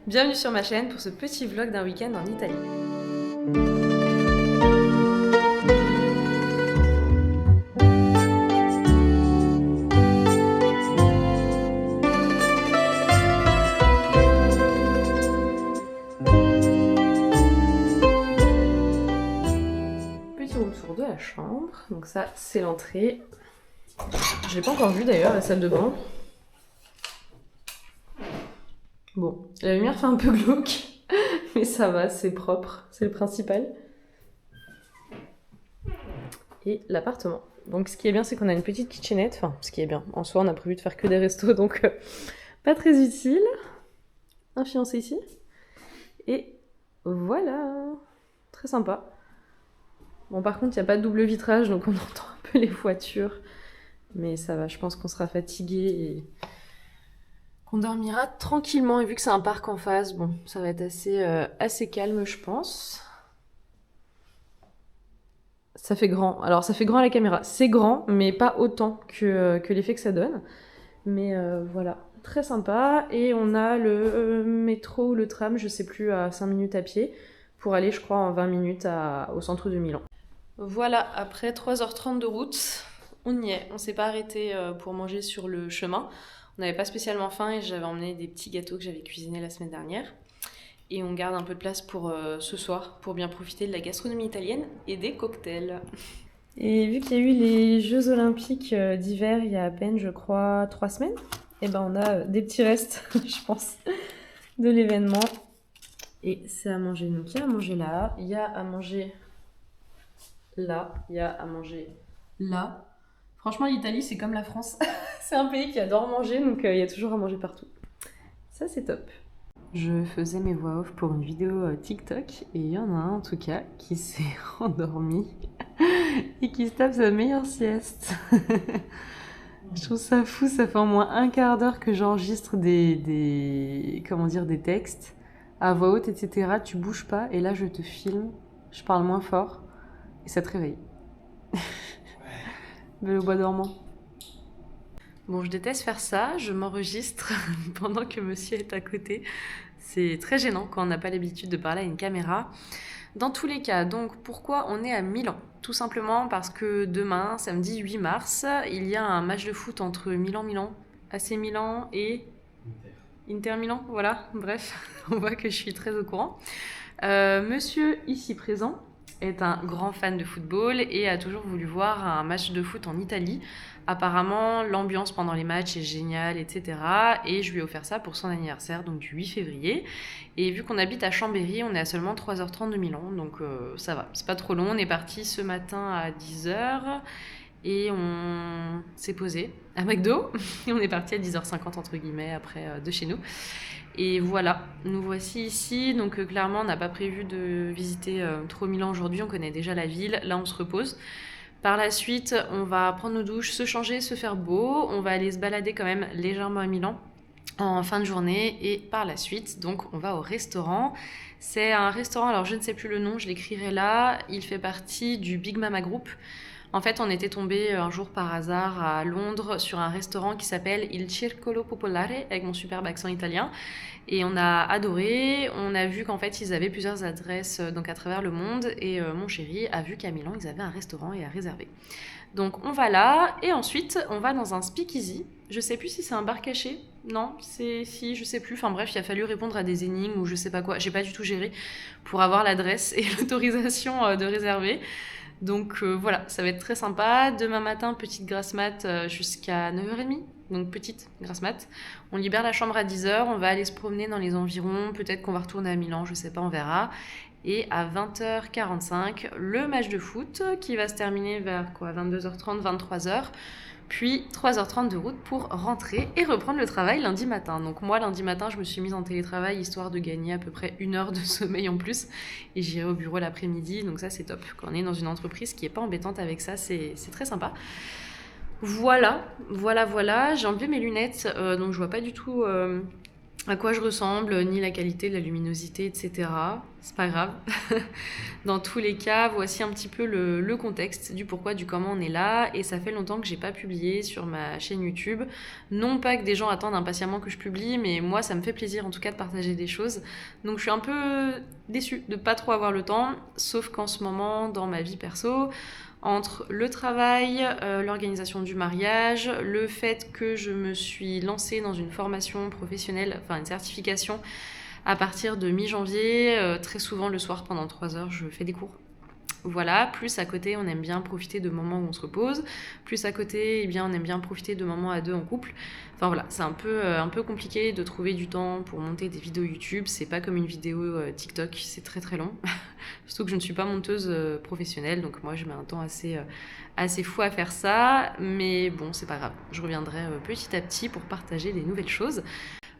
Bienvenue sur ma chaîne pour ce petit vlog d'un week-end en Italie. Petit room tour de la chambre, donc ça c'est l'entrée. Je l'ai pas encore vue d'ailleurs, la salle de bain. Bon, la lumière fait un peu glauque, mais ça va, c'est propre, c'est le principal. Et l'appartement. Donc ce qui est bien, c'est qu'on a une petite kitchenette. Enfin, ce qui est bien. En soi, on a prévu de faire que des restos, donc pas très utile. Un fiancé ici. Et voilà. Très sympa. Bon, par contre, il n'y a pas de double vitrage, donc on entend un peu les voitures. Mais ça va, je pense qu'on sera fatigué et qu'on dormira tranquillement. Et vu que c'est un parc en face, bon, ça va être assez calme, je pense. Ça fait grand. Alors, ça fait grand à la caméra. C'est grand, mais pas autant que l'effet que ça donne. Mais voilà, très sympa. Et on a le métro ou le tram, je sais plus, à 5 minutes à pied, pour aller, je crois, en 20 minutes au centre de Milan. Voilà, après 3h30 de route, on y est. On s'est pas arrêté pour manger sur le chemin. On n'avait pas spécialement faim et j'avais emmené des petits gâteaux que j'avais cuisinés la semaine dernière. Et on garde un peu de place pour ce soir, pour bien profiter de la gastronomie italienne et des cocktails. Et vu qu'il y a eu les Jeux Olympiques d'hiver il y a à peine, je crois, 3 semaines, et ben on a des petits restes, je pense, de l'événement. Et c'est à manger. Donc il y a à manger là, il y a à manger là, il y a à manger là. Franchement, l'Italie, c'est comme la France. C'est un pays qui adore manger, donc il y a toujours à manger partout. Ça, c'est top. Je faisais mes voix off pour une vidéo TikTok et il y en a un en tout cas qui s'est endormi et qui se tape sa meilleure sieste. Je trouve ça fou, ça fait au moins un quart d'heure que j'enregistre des textes à voix haute, etc. Tu bouges pas et là je te filme, je parle moins fort et ça te réveille. Belle au bois dormant. Bon, je déteste faire ça, je m'enregistre pendant que monsieur est à côté. C'est très gênant quand on n'a pas l'habitude de parler à une caméra. Dans tous les cas, donc pourquoi on est à Milan? Tout simplement parce que demain, samedi 8 mars, il y a un match de foot entre Milan, AC Milan et Inter Milan, voilà, bref, on voit que je suis très au courant. Monsieur ici présent est un grand fan de football et a toujours voulu voir un match de foot en Italie. Apparemment, l'ambiance pendant les matchs est géniale, etc. Et je lui ai offert ça pour son anniversaire, donc du 8 février. Et vu qu'on habite à Chambéry, on est à seulement 3h30 de Milan, donc ça va, c'est pas trop long. On est parti ce matin à 10h et on s'est posé à McDo et on est parti à 10h50 entre guillemets après de chez nous. Et voilà, nous voici ici. Donc clairement, on n'a pas prévu de visiter trop Milan aujourd'hui. On connaît déjà la ville. Là, on se repose. Par la suite, on va prendre nos douches, se changer, se faire beau. On va aller se balader quand même légèrement à Milan en fin de journée. Et par la suite, donc, on va au restaurant. C'est un restaurant, alors je ne sais plus le nom, je l'écrirai là. Il fait partie du Big Mama Group. En fait, on était tombé un jour par hasard à Londres sur un restaurant qui s'appelle Il Circolo Popolare, avec mon superbe accent italien. Et on a adoré, on a vu qu'en fait ils avaient plusieurs adresses donc à travers le monde et mon chéri a vu qu'à Milan ils avaient un restaurant et à réserver. Donc on va là et ensuite on va dans un speakeasy. Je sais plus si c'est un bar caché, non, si je sais plus. Enfin bref, il a fallu répondre à des énigmes ou je sais pas quoi. J'ai pas du tout géré pour avoir l'adresse et l'autorisation de réserver. Donc voilà, ça va être très sympa. Demain matin, petite grasse mat jusqu'à 9h30. Donc petite grasse mat. On libère la chambre à 10h, on va aller se promener dans les environs, peut-être qu'on va retourner à Milan, je sais pas, on verra. Et à 20h45, le match de foot qui va se terminer vers quoi, 22h30, 23h. Puis 3h30 de route pour rentrer et reprendre le travail lundi matin. Donc moi, lundi matin, je me suis mise en télétravail histoire de gagner à peu près 1 heure de sommeil en plus. Et j'irai au bureau l'après-midi, donc ça c'est top. Quand on est dans une entreprise qui est pas embêtante avec ça, c'est très sympa. Voilà. J'ai enlevé mes lunettes, donc je vois pas du tout à quoi je ressemble, ni la qualité, la luminosité, etc. C'est pas grave. Dans tous les cas, voici un petit peu le contexte du pourquoi, du comment on est là. Et ça fait longtemps que j'ai pas publié sur ma chaîne YouTube. Non pas que des gens attendent impatiemment que je publie, mais moi, ça me fait plaisir en tout cas de partager des choses. Donc je suis un peu déçue de pas trop avoir le temps, sauf qu'en ce moment, dans ma vie perso, entre le travail, l'organisation du mariage, le fait que je me suis lancée dans une formation professionnelle, enfin une certification à partir de mi-janvier, très souvent le soir pendant 3 heures, je fais des cours. Voilà, plus à côté, on aime bien profiter de moments où on se repose. Plus à côté, eh bien, on aime bien profiter de moments à deux en couple. Enfin voilà, c'est un peu compliqué de trouver du temps pour monter des vidéos YouTube. C'est pas comme une vidéo TikTok, c'est très très long. Surtout que je ne suis pas monteuse professionnelle, donc moi je mets un temps assez fou à faire ça. Mais bon, c'est pas grave. Je reviendrai petit à petit pour partager des nouvelles choses.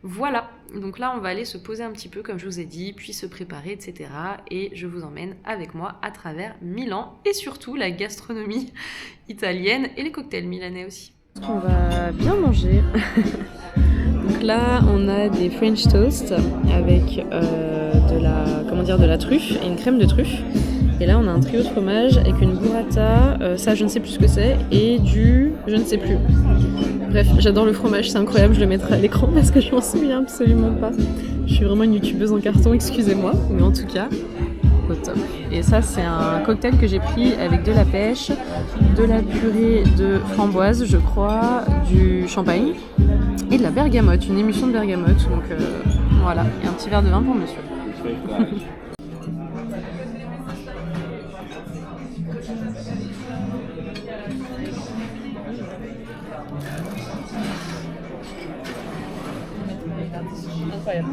Voilà, donc là on va aller se poser un petit peu comme je vous ai dit, puis se préparer, etc. Et je vous emmène avec moi à travers Milan et surtout la gastronomie italienne et les cocktails milanais aussi. On va bien manger. Donc là on a des French toast avec de la truffe et une crème de truffe. Et là on a un trio de fromage avec une burrata, ça je ne sais plus ce que c'est, et du je ne sais plus. Bref, j'adore le fromage, c'est incroyable, je le mettrai à l'écran parce que je m'en souviens absolument pas. Je suis vraiment une youtubeuse en carton, excusez-moi, mais en tout cas, au top. Et ça, c'est un cocktail que j'ai pris avec de la pêche, de la purée de framboise, je crois, du champagne et de la bergamote, une émulsion de bergamote. Donc voilà, et un petit verre de vin pour monsieur. Incroyable.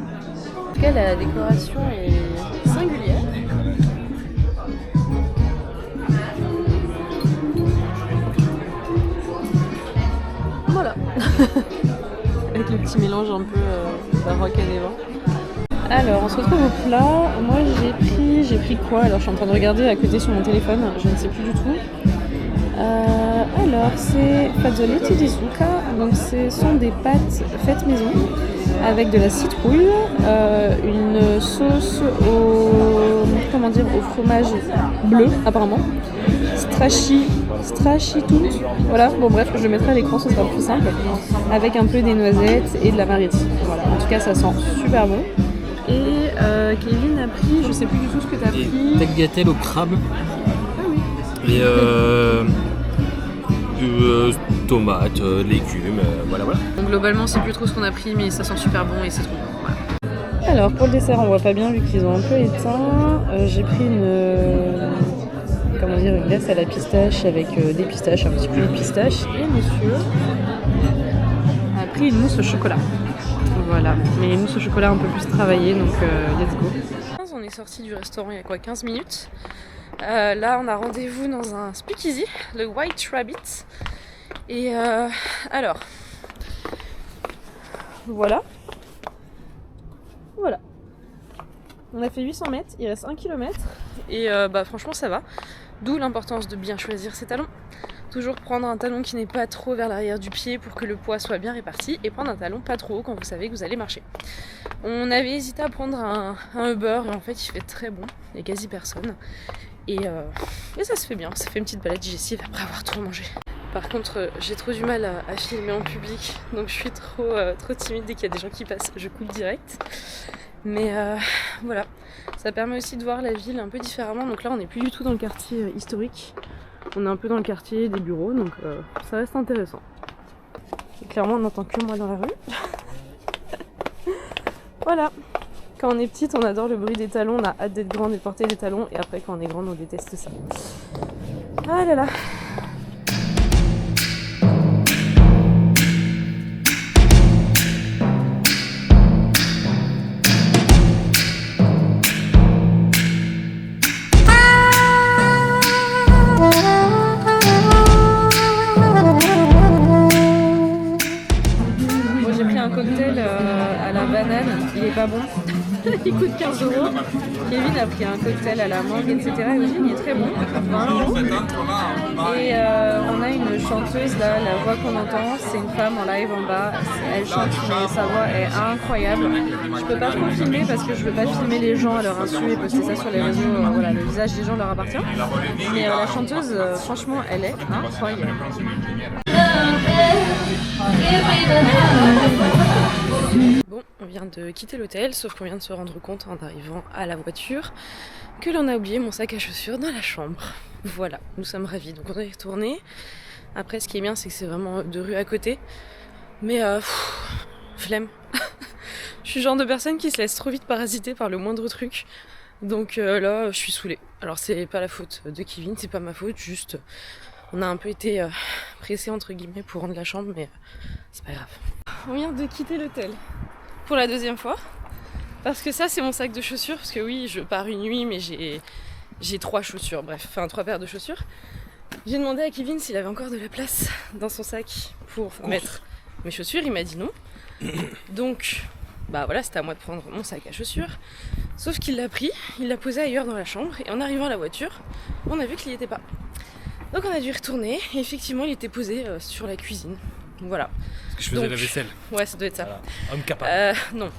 En tout cas, la décoration est singulière. Voilà. Avec le petit mélange un peu baroque à des vins. Alors, on se retrouve au plat. Moi, j'ai pris quoi? Alors, je suis en train de regarder à côté sur mon téléphone. Je ne sais plus du tout. Alors, c'est fazoletti di zucca. Donc, ce sont des pâtes faites maison avec de la citrouille, une sauce au fromage bleu apparemment, stracchitut, voilà, bon bref, je le mettrai à l'écran, ce sera plus simple, avec un peu des noisettes et de la marette. Voilà, en tout cas ça sent super bon. Et Kevin a pris, je sais plus du tout ce que tu as pris. Des tagliatelles au crabe. Ah oui. Et tomates, légumes, voilà. Donc globalement c'est plus trop ce qu'on a pris, mais ça sent super bon et c'est trop bon. Voilà. Alors pour le dessert on voit pas bien vu qu'ils ont un peu éteint. J'ai pris une glace à la pistache avec des pistaches, un petit peu de pistache. Et monsieur a pris une mousse au chocolat. Voilà, mais une mousse au chocolat un peu plus travaillée, donc let's go. On est sorti du restaurant il y a quoi, 15 minutes. Là on a rendez-vous dans un speakeasy, le White Rabbit. Et alors, voilà. On a fait 800 mètres, il reste 1 km. Et franchement ça va. D'où l'importance de bien choisir ses talons. Toujours prendre un talon qui n'est pas trop vers l'arrière du pied pour que le poids soit bien réparti. Et prendre un talon pas trop haut quand vous savez que vous allez marcher. On avait hésité à prendre un Uber et en fait il fait très bon. Il n'y a quasi personne. Et ça se fait bien, ça fait une petite balade digestive après avoir trop mangé. Par contre, j'ai trop du mal à filmer en public, donc je suis trop timide. Dès qu'il y a des gens qui passent, je coupe direct. Mais voilà, ça permet aussi de voir la ville un peu différemment. Donc là, on n'est plus du tout dans le quartier historique. On est un peu dans le quartier des bureaux, donc ça reste intéressant. Et clairement, on n'entend que moi dans la rue. Voilà. Quand on est petite, on adore le bruit des talons, on a hâte d'être grande et de porter des talons. Et après, quand on est grande, on déteste ça. Ah là là. Bon, j'ai pris un cocktail à la banane, il est pas bon. Il coûte 15 €. Kevin a pris un cocktail à la mangue, etc. Et aussi, il est très bon. Vraiment. Et on a une chanteuse là, la voix qu'on entend, c'est une femme en live en bas. Elle chante, mais sa voix est incroyable. Je peux pas trop filmer parce que je veux pas filmer les gens à leur insu et poster ça sur les réseaux. Voilà, le visage des gens leur appartient. Mais la chanteuse, franchement, elle est incroyable. Bon, on vient de quitter l'hôtel, sauf qu'on vient de se rendre compte en arrivant à la voiture que l'on a oublié mon sac à chaussures dans la chambre. Voilà, nous sommes ravis. Donc on est retourné. Après, ce qui est bien, c'est que c'est vraiment 2 rues à côté. Mais flemme. Je suis le genre de personne qui se laisse trop vite parasiter par le moindre truc. Donc là, je suis saoulée. Alors c'est pas la faute de Kevin, c'est pas ma faute, juste on a un peu été pressés entre guillemets pour rendre la chambre, mais c'est pas grave. On vient de quitter l'hôtel pour la 2e fois. Parce que ça, c'est mon sac de chaussures. Parce que oui, je pars une nuit, mais j'ai 3 chaussures, bref, enfin 3 paires de chaussures. J'ai demandé à Kevin s'il avait encore de la place dans son sac pour mettre mes chaussures. Il m'a dit non. Donc, bah voilà, c'était à moi de prendre mon sac à chaussures. Sauf qu'il l'a pris, il l'a posé ailleurs dans la chambre. Et en arrivant à la voiture, on a vu qu'il n'y était pas. Donc on a dû y retourner. Et effectivement, il était posé sur la cuisine. Voilà. Parce que je faisais la vaisselle. Ouais, ça doit être ça. Voilà. Homme capable. Non.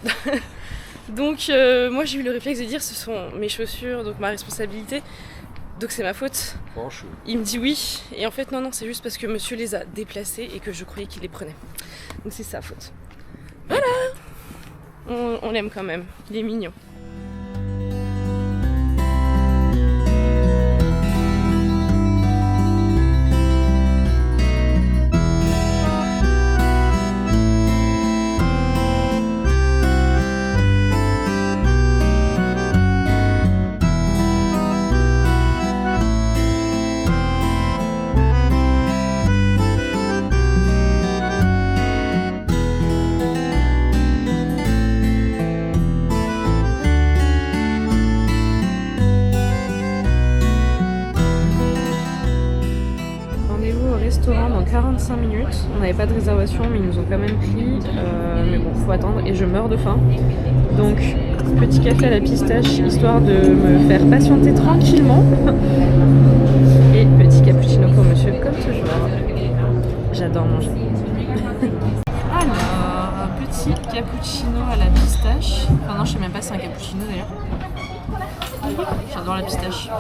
Donc moi j'ai eu le réflexe de dire ce sont mes chaussures, donc ma responsabilité, donc c'est ma faute. Franchement. Il me dit oui, et en fait non, c'est juste parce que monsieur les a déplacés et que je croyais qu'il les prenait. Donc c'est sa faute. Voilà. On l'aime quand même, il est mignon. Dans 45 minutes, on n'avait pas de réservation mais ils nous ont quand même pris, mais bon, faut attendre et je meurs de faim. Donc petit café à la pistache histoire de me faire patienter tranquillement et petit cappuccino pour monsieur comme toujours. J'adore manger. Alors, petit cappuccino à la pistache. Enfin non, je sais même pas si c'est un cappuccino d'ailleurs. J'adore la pistache.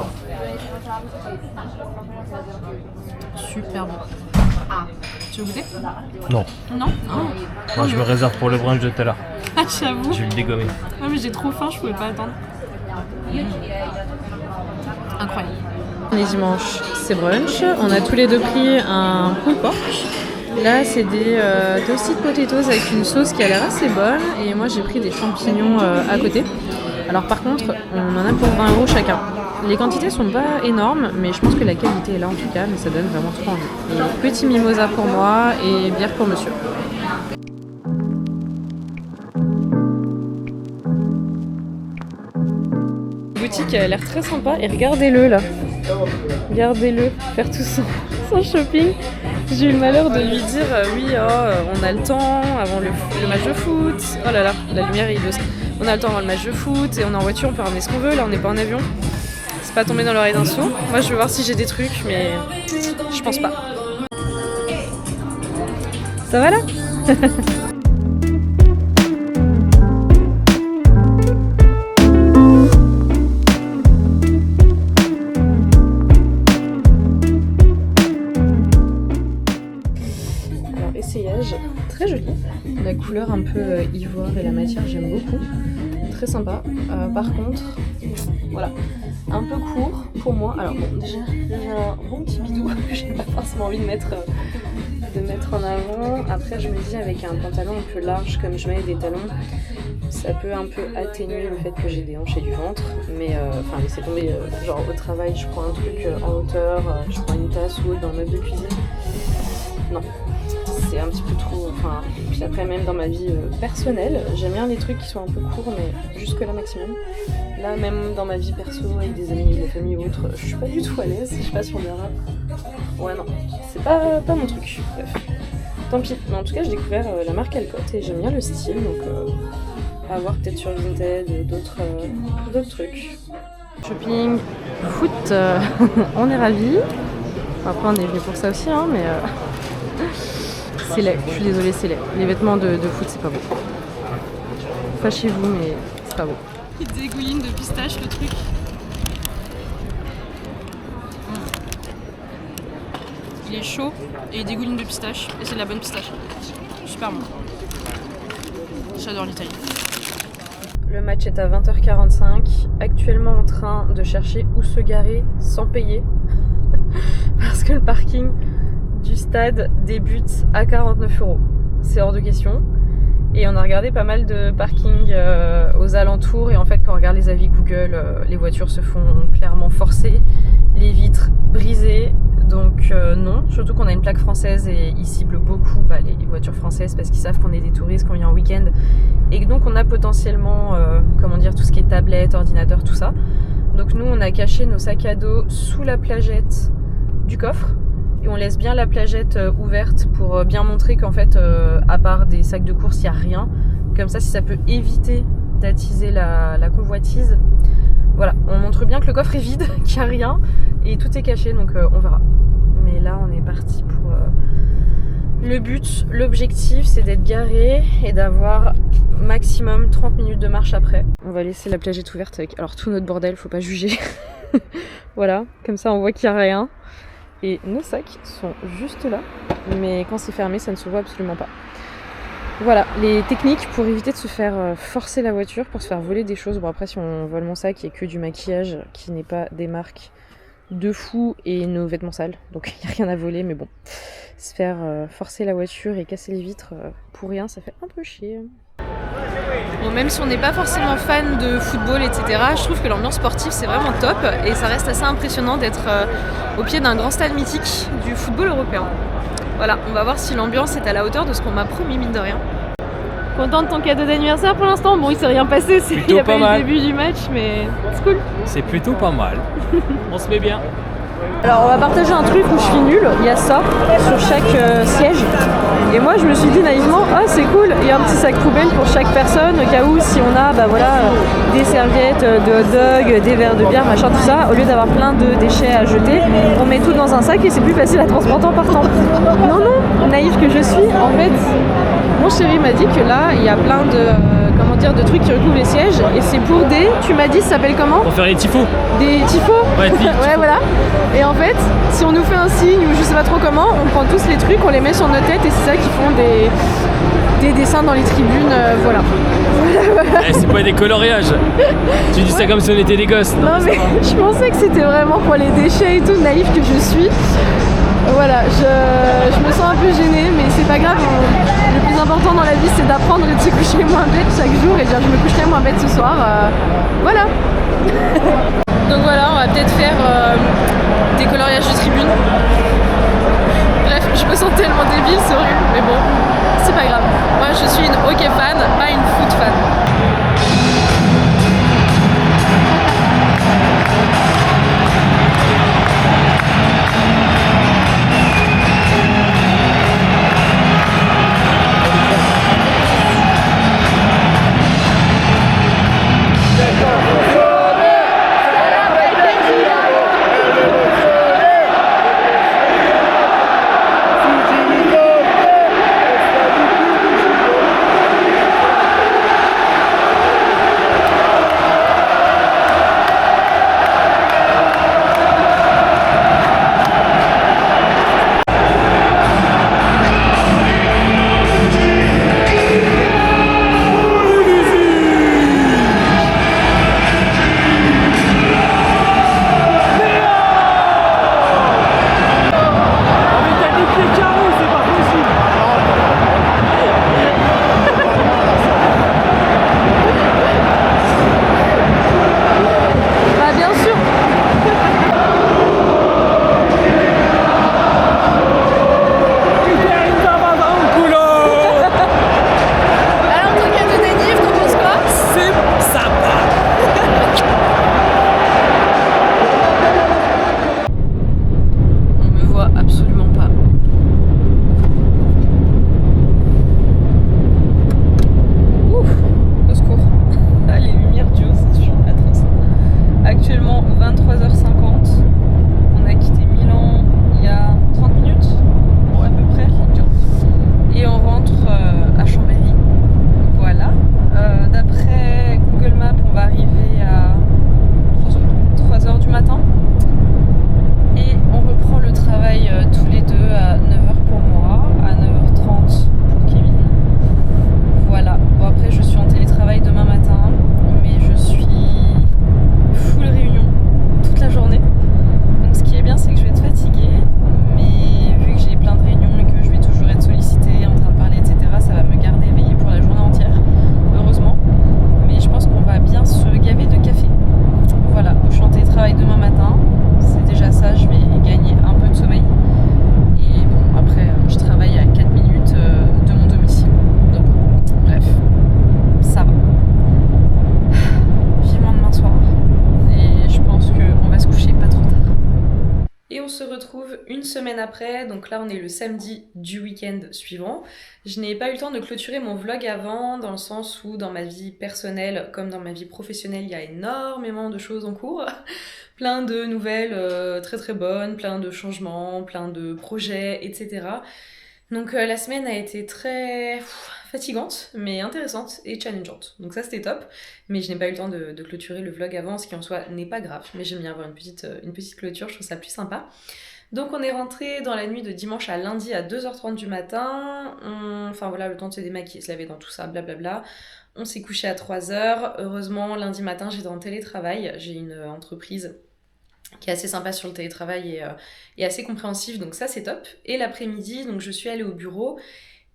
Super bon. Tu veux goûter? Non. Non? Moi je me réserve pour le brunch de tout à l'heure. Ah, j'avoue. Je vais le dégommer. Ouais, mais j'ai trop faim, je pouvais pas attendre. Incroyable. Les dimanches, c'est brunch. On a tous les deux pris un pulled pork. Là, c'est des toasted potatoes avec une sauce qui a l'air assez bonne. Et moi, j'ai pris des champignons à côté. Alors par contre, on en a pour 20 € chacun. Les quantités sont pas énormes, mais je pense que la qualité est là en tout cas, mais ça donne vraiment trop envie. Et petit mimosa pour moi et bière pour monsieur. La boutique a l'air très sympa et regardez-le là. Regardez-le faire tout son shopping. J'ai eu le malheur de lui dire oui, on a le temps avant le match de foot. Oh là là, la lumière est hideuse. On a le temps avant le match de foot et on est en voiture, on peut ramener ce qu'on veut. Là, on n'est pas en avion. C'est pas tombé dans l'oreille d'un sourd. Moi, je veux voir si j'ai des trucs, mais je pense pas. Ça va là? Alors, essayage très joli. La couleur un peu ivoire et la matière, j'aime beaucoup. Très sympa. Par contre, voilà. Un peu court pour moi. Alors bon, déjà j'ai un bon petit bidou que j'ai pas forcément envie de mettre en avant. Après je me dis avec un pantalon un peu large comme je mets des talons, ça peut un peu atténuer le fait que j'ai des hanches et du ventre. Mais enfin laissez tomber, genre au travail je prends un truc en hauteur, je prends une tasse ou autre dans le meuble de cuisine. Non, c'est un petit peu trop. Enfin, puis après même dans ma vie personnelle, j'aime bien les trucs qui sont un peu courts mais jusque là maximum. Là même dans ma vie perso avec des amis, de la famille ou autre, je suis pas du tout à l'aise, je sais pas si on verra. Ouais non, c'est pas mon truc. Bref. Tant pis, mais en tout cas j'ai découvert la marque Alcott et j'aime bien le style donc À voir peut-être sur Vinted, d'autres trucs. Shopping, foot, on est ravis. Après on est venu pour ça aussi, hein, mais c'est laid, je suis désolée, c'est laid. Les vêtements de foot, c'est pas beau. Fâchez-vous, mais c'est pas beau. Il dégouline de pistache le truc. Il est chaud et il dégouline de pistache, et c'est de la bonne pistache. Super bon. J'adore l'Italie. Le match est à 20h45, actuellement en train de chercher où se garer sans payer parce que le parking du stade débute à 49 €. C'est hors de question. Et on a regardé pas mal de parkings aux alentours et en fait quand on regarde les avis Google, les voitures se font clairement forcer, les vitres brisées. Donc non, surtout qu'on a une plaque française et ils ciblent beaucoup les voitures françaises parce qu'ils savent qu'on est des touristes, qu'on vient en week-end et que donc on a potentiellement tout ce qui est tablette, ordinateur, tout ça. Donc nous on a caché nos sacs à dos sous la plagette du coffre et on laisse bien la plagette ouverte pour bien montrer qu'en fait à part des sacs de course il n'y a rien. Comme ça si ça peut éviter d'attiser la convoitise. Voilà, on montre bien que le coffre est vide, qu'il n'y a rien et tout est caché donc on verra. Mais là on est parti pour le but, l'objectif c'est d'être garé et d'avoir maximum 30 minutes de marche après. On va laisser la plagette ouverte avec alors tout notre bordel, faut pas juger. Voilà, comme ça on voit qu'il n'y a rien. Et nos sacs sont juste là, mais quand c'est fermé ça ne se voit absolument pas. Voilà, les techniques pour éviter de se faire forcer la voiture, pour se faire voler des choses. Bon après si on vole mon sac, il n'y a que du maquillage qui n'est pas des marques de fou et nos vêtements sales, donc il n'y a rien à voler, mais bon, se faire forcer la voiture et casser les vitres pour rien, ça fait un peu chier. Bon, même si on n'est pas forcément fan de football, etc., je trouve que l'ambiance sportive c'est vraiment top et ça reste assez impressionnant d'être au pied d'un grand stade mythique du football européen. Voilà, on va voir si l'ambiance est à la hauteur de ce qu'on m'a promis, mine de rien. Content de ton cadeau d'anniversaire pour l'instant? Bon, il s'est rien passé, il n'y a pas eu le début du match, mais c'est cool. C'est plutôt pas mal. On se met bien. Alors on va partager un truc où je suis nulle, il y a ça sur chaque siège. Et moi je me suis dit naïvement, ah c'est cool, il y a un petit sac poubelle pour chaque personne, au cas où si on a des serviettes de hot dog, des verres de bière, machin, tout ça, au lieu d'avoir plein de déchets à jeter, on met tout dans un sac et c'est plus facile à transporter en partant. Non, naïve que je suis, en fait, mon chéri m'a dit que là il y a plein de trucs qui recouvrent les sièges et c'est pour tu m'as dit ça s'appelle comment? Pour faire les tifos. Des tifos? Ouais, ouais voilà. Et en fait, si on nous fait un signe ou je sais pas trop comment, on prend tous les trucs, on les met sur nos têtes et c'est ça qui font des dessins dans les tribunes, voilà. C'est pas des coloriages. Tu dis ça comme si on était des gosses. Non mais je pensais que c'était vraiment pour les déchets et tout, naïf que je suis. Voilà, je me sens un peu gênée, mais c'est pas grave. Le plus important dans la vie, c'est d'apprendre et de se coucher moins bête chaque jour et dire je me coucherai moins bête ce soir. Voilà. Donc voilà, on va peut-être faire des coloriages de tribune. Bref, je me sens tellement débile, c'est horrible, mais bon, c'est pas grave. Moi, je suis une hockey fan, pas une foot fan. retrouve une semaine après, donc là on est le samedi du week-end suivant. Je n'ai pas eu le temps de clôturer mon vlog avant, dans le sens où dans ma vie personnelle comme dans ma vie professionnelle, il y a énormément de choses en cours. Plein de nouvelles très très bonnes, plein de changements, plein de projets, etc. Donc la semaine a été très fatigante, mais intéressante et challengeante. Donc ça c'était top, mais je n'ai pas eu le temps de clôturer le vlog avant, ce qui en soi n'est pas grave, mais j'aime bien avoir une petite clôture, je trouve ça plus sympa. Donc on est rentré dans la nuit de dimanche à lundi à 2h30 du matin, enfin voilà, le temps de se démaquiller, se laver dans tout ça, blablabla. On s'est couché à 3h, heureusement lundi matin j'étais en télétravail, j'ai une entreprise qui est assez sympa sur le télétravail et assez compréhensif, donc ça c'est top. Et l'après-midi, donc je suis allée au bureau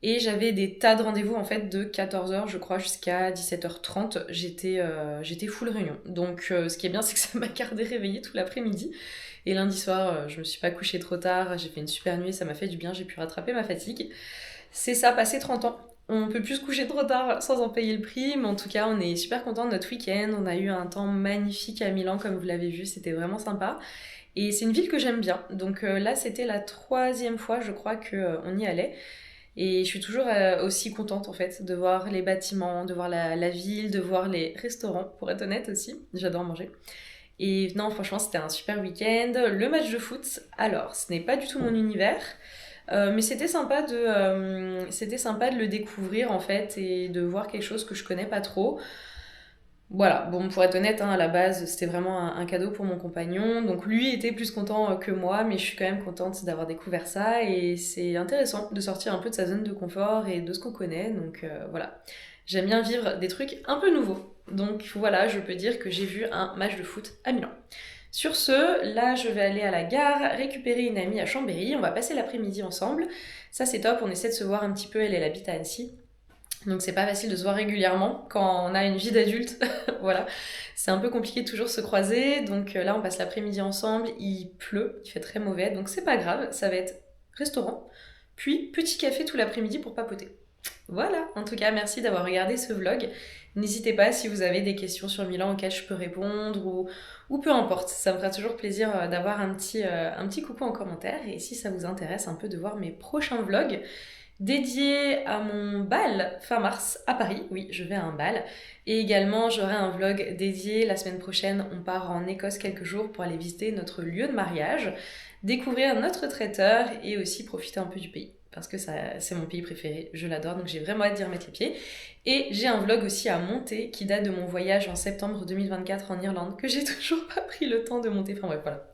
et j'avais des tas de rendez-vous en fait de 14h je crois jusqu'à 17h30, j'étais full réunion. Donc ce qui est bien c'est que ça m'a gardé réveillée tout l'après-midi. Et lundi soir, je me suis pas couchée trop tard, j'ai fait une super nuit, ça m'a fait du bien, j'ai pu rattraper ma fatigue. C'est ça, passer 30 ans. On peut plus se coucher trop tard sans en payer le prix, mais en tout cas, on est super contents de notre week-end. On a eu un temps magnifique à Milan, comme vous l'avez vu, c'était vraiment sympa. Et c'est une ville que j'aime bien. Donc là, c'était la 3e fois, je crois, qu'on y allait. Et je suis toujours aussi contente, en fait, de voir les bâtiments, de voir la ville, de voir les restaurants, pour être honnête aussi. J'adore manger. Et non, franchement, c'était un super week-end. Le match de foot, alors, ce n'est pas du tout mon univers. Mais c'était sympa de le découvrir en fait et de voir quelque chose que je connais pas trop. Voilà, bon pour être honnête, à la base c'était vraiment un cadeau pour mon compagnon, donc lui était plus content que moi, mais je suis quand même contente d'avoir découvert ça et c'est intéressant de sortir un peu de sa zone de confort et de ce qu'on connaît, donc voilà. J'aime bien vivre des trucs un peu nouveaux, donc voilà, je peux dire que j'ai vu un match de foot à Milan. Sur ce, là je vais aller à la gare récupérer une amie à Chambéry, on va passer l'après-midi ensemble. Ça c'est top, on essaie de se voir un petit peu, elle habite à Annecy. Donc c'est pas facile de se voir régulièrement quand on a une vie d'adulte, voilà. C'est un peu compliqué de toujours se croiser, donc là on passe l'après-midi ensemble, il pleut, il fait très mauvais, donc c'est pas grave, ça va être restaurant, puis petit café tout l'après-midi pour papoter. Voilà, en tout cas merci d'avoir regardé ce vlog. N'hésitez pas si vous avez des questions sur Milan auxquelles je peux répondre ou peu importe, ça me fera toujours plaisir d'avoir un petit coucou en commentaire et si ça vous intéresse un peu de voir mes prochains vlogs dédiés à mon bal fin mars à Paris, oui je vais à un bal, et également j'aurai un vlog dédié la semaine prochaine, on part en Écosse quelques jours pour aller visiter notre lieu de mariage, découvrir notre traiteur et aussi profiter un peu du pays. Parce que c'est mon pays préféré, je l'adore, donc j'ai vraiment hâte d'y remettre les pieds. Et j'ai un vlog aussi à monter qui date de mon voyage en septembre 2024 en Irlande, que j'ai toujours pas pris le temps de monter. Enfin bref, voilà.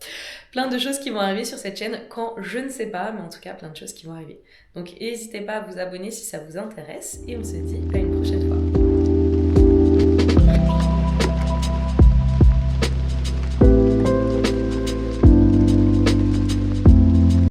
Plein de choses qui vont arriver sur cette chaîne quand je ne sais pas, mais en tout cas plein de choses qui vont arriver. Donc n'hésitez pas à vous abonner si ça vous intéresse, et on se dit à une prochaine fois.